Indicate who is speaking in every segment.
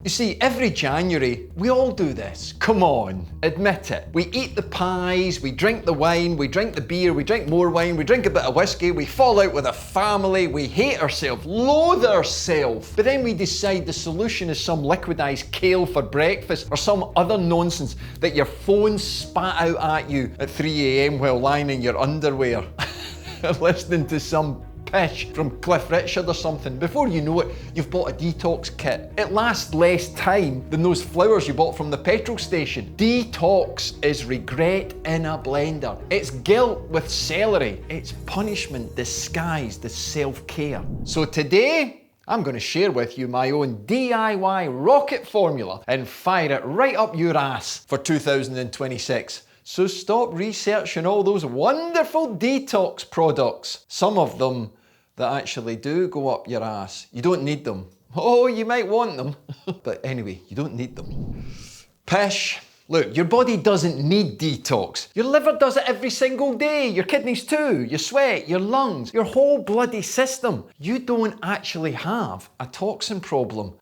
Speaker 1: You see, every January, we all do this. Come on, admit it. We eat the pies, we drink the wine, we drink the beer, we drink more wine, we drink a bit of whiskey, we fall out with a family, we hate ourselves, loathe ourselves. But then we decide the solution is some liquidized kale for breakfast or some other nonsense that your phone spat out at you at 3 a.m. while lying in your underwear, listening to some pish from Cliff Richard or something. Before you know it, you've bought a detox kit. It lasts less time than those flowers you bought from the petrol station. Detox is regret in a blender. It's guilt with celery. It's punishment disguised as self-care. So today, I'm going to share with you my own DIY rocket formula and fire it right up your ass for 2026. So stop researching all those wonderful detox products. Some of them that actually do go up your ass. You don't need them. Oh, you might want them. But anyway, you don't need them. Pish. Look, your body doesn't need detox. Your liver does it every single day. Your kidneys too. Your sweat, your lungs, your whole bloody system. You don't actually have a toxin problem.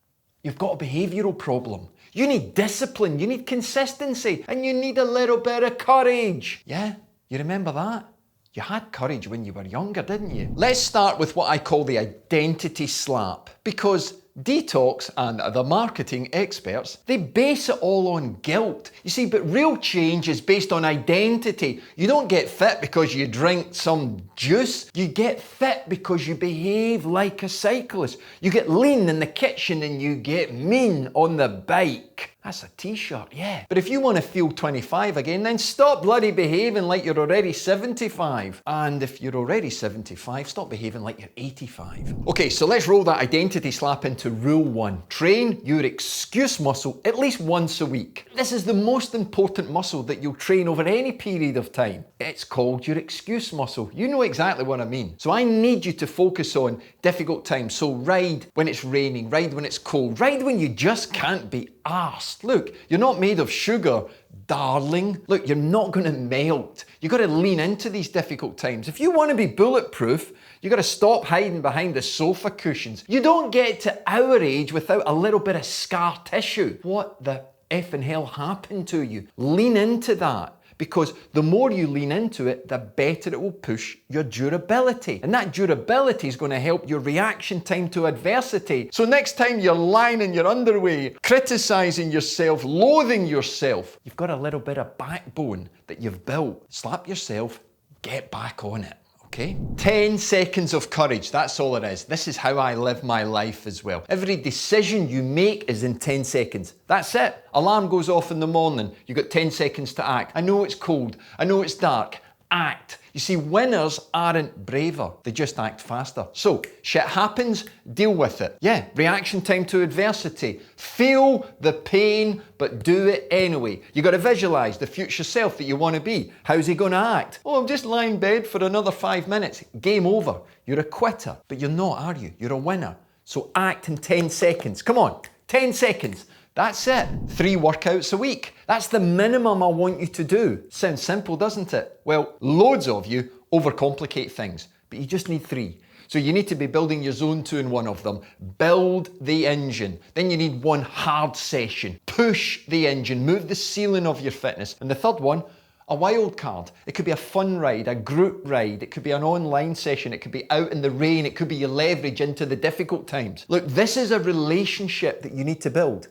Speaker 1: You've got a behavioural problem. You need discipline, you need consistency, and you need a little bit of courage. Yeah, you remember that? You had courage when you were younger, didn't you? Let's start with what I call the identity slap, because Detox and the marketing experts, they base it all on guilt. You see, but real change is based on identity. You don't get fit because you drink some juice. You get fit because you behave like a cyclist. You get lean in the kitchen and you get mean on the bike. That's a t-shirt, yeah. But if you want to feel 25 again, then stop bloody behaving like you're already 75. And if you're already 75, stop behaving like you're 85. Okay, so let's roll that identity slap into rule 1. Train your excuse muscle at least once a week. This is the most important muscle that you'll train over any period of time. It's called your excuse muscle. You know exactly what I mean. So I need you to focus on difficult times. So ride when it's raining, ride when it's cold, ride when you just can't be arsed. Look, you're not made of sugar, darling. Look, you're not going to melt. You've got to lean into these difficult times. If you want to be bulletproof, you've got to stop hiding behind the sofa cushions. You don't get to our age without a little bit of scar tissue. What the effing hell happened to you? Lean into that. Because the more you lean into it, the better it will push your durability. And that durability is going to help your reaction time to adversity. So next time you're lying in your underwear, criticizing yourself, loathing yourself, you've got a little bit of backbone that you've built. Slap yourself, get back on it. Okay? 10 seconds of courage, that's all it is. This is how I live my life as well. Every decision you make is in 10 seconds. That's it. Alarm goes off in the morning. You've got 10 seconds to act. I know it's cold. I know it's dark. Act. You see, winners aren't braver. They just act faster. So, shit happens, deal with it. Yeah, reaction time to adversity. Feel the pain, but do it anyway. You got to visualize the future self that you want to be. How's he going to act? Oh, I'm just lying in bed for another 5 minutes. Game over. You're a quitter. But you're not, are you? You're a winner. So act in 10 seconds. Come on, 10 seconds. That's it. 3 workouts a week. That's the minimum I want you to do. Sounds simple, doesn't it? Well, loads of you overcomplicate things, but you just need 3. So you need to be building your zone 2 in one of them. Build the engine. Then you need 1 hard session. Push the engine, move the ceiling of your fitness. And the third one, a wild card. It could be a fun ride, a group ride. It could be an online session. It could be out in the rain. It could be your leverage into the difficult times. Look, this is a relationship that you need to build.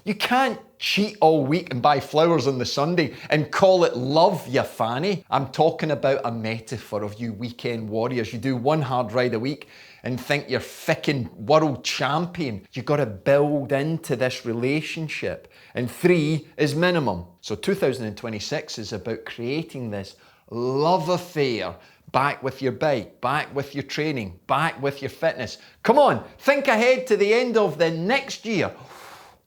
Speaker 1: You can't cheat all week and buy flowers on the Sunday and call it love, you fanny. I'm talking about a metaphor of you weekend warriors. You do 1 hard ride a week and think you're ficking world champion. You've got to build into this relationship. And 3 is minimum. So 2026 is about creating this love affair back with your bike, back with your training, back with your fitness. Come on, think ahead to the end of the next year.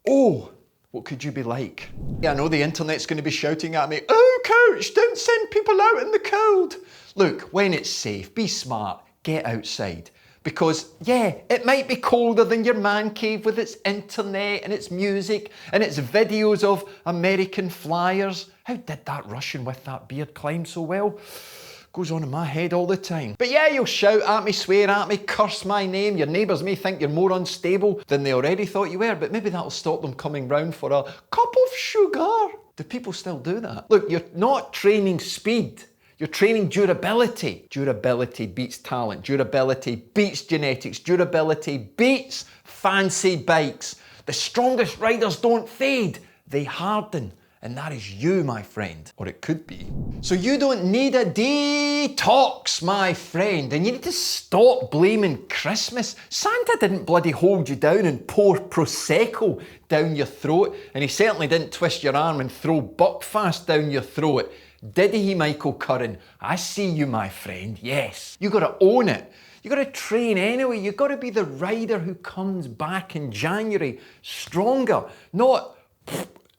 Speaker 1: Oh, what could you be like? Yeah, I know the internet's going to be shouting at me, oh coach, don't send people out in the cold. Look, when it's safe, be smart, get outside. Because, yeah, it might be colder than your man cave with its internet and its music and its videos of American flyers. How did that Russian with that beard climb so well? Goes on in my head all the time. But yeah, you'll shout at me, swear at me, curse my name. Your neighbours may think you're more unstable than they already thought you were, but maybe that'll stop them coming round for a cup of sugar. Do people still do that? Look, you're not training speed. You're training durability. Durability beats talent. Durability beats genetics. Durability beats fancy bikes. The strongest riders don't fade, they harden. And that is you, my friend. Or it could be. So you don't need a detox, my friend. And you need to stop blaming Christmas. Santa didn't bloody hold you down and pour Prosecco down your throat. And he certainly didn't twist your arm and throw Buckfast down your throat. Did he, Michael Curran? I see you, my friend. Yes. You gotta own it. You gotta train anyway. You gotta be the rider who comes back in January stronger, not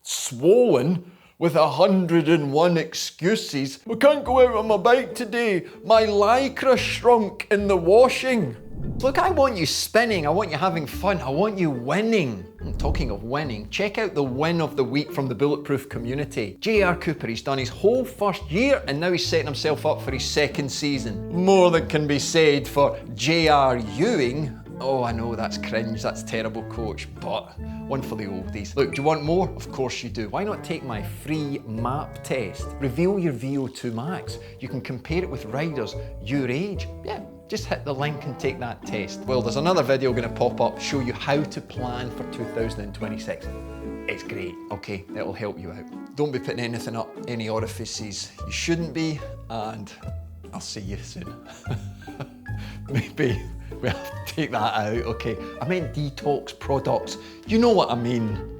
Speaker 1: swollen with 101 excuses. I can't go out on my bike today. My lycra shrunk in the washing. Look, I want you spinning. I want you having fun. I want you winning. And talking of winning, check out the win of the week from the Bulletproof community. J.R. Cooper, he's done his whole first year and now he's setting himself up for his second season. More than can be said for J.R. Ewing. Oh, I know, that's cringe, that's terrible, coach, but one for the oldies. Look, do you want more? Of course you do. Why not take my free map test? Reveal your VO2 max. You can compare it with riders your age. Yeah, just hit the link and take that test. Well, there's another video going to pop up, show you how to plan for 2026. It's great, okay? It'll help you out. Don't be putting anything up any orifices you shouldn't be, and I'll see you soon. Maybe we'll have to take that out, okay? I meant detox products. You know what I mean.